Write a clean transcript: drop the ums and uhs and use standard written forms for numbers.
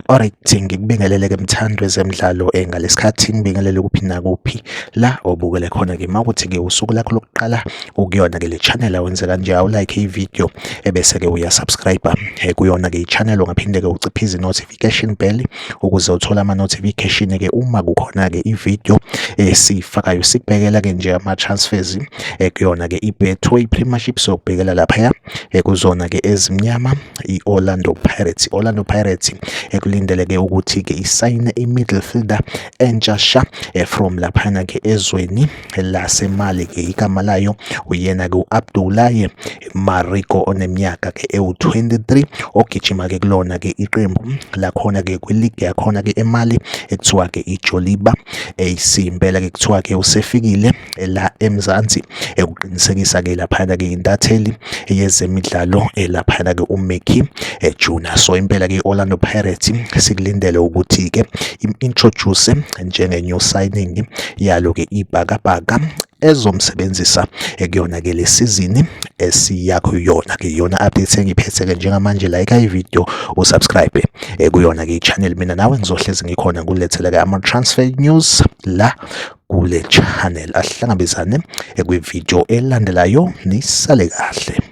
Alright, ngikubingelele-ke mthando wezemidlalo ngalesikhathi ngibingelele kuphi nakuphi la obukele khona-ke mawukuthi-ke usuku lakho lokuqala ukuyona-ke le channel awenze kanje awulike ividiyo ebese-ke uyasubscribe kuyona-ke i-channel ungaphinde-ke uciphize i-notification bell ukuze uthole ama-notification-ke uma kukhona-ke ividiyo esiyifakayo. Sikubhekela-ke nje ama-transfers kuyona-ke i-Betway Premiership sokubhekela laphaya kuzona-ke ezimnyama i-Orlando Pirates kulindeleke ukuthi-ke isayine i-middle fielder entshasha from laphana-ke ezweni lasemali-ke igama layo uyena-ke u-Abdoulaye Mariko oneminyaka-ke ewu-23 ogijima-ke kulona-ke iqembu lakhona-ke kwiligi yakhona-ke emali ekuthiwa-ke iJoliba AC. Impela-ke kuthiwa-ke usefikile la eMzansi ukuqinisekisa-ke laphana-ke intatheli yezemidlalo laphana-ke uMickey Junior. So impela-ke i-Orlando Pirates sikulindele ukuthi-ke introduce njenge-new signing yalo-ke ibhakabhaka ezomsebenzisa kuyona-ke le season esiyakho yona-ke yona update engiphethe-ke njengamanje. Like ivideo usubscribe kuyona-ke i-channel. Mina nawe ngizohlezi ngikhona kulethele-ke ama-transfer news la kule channel. Asihlangabezane kwivideo elandelayo, nisale kahle.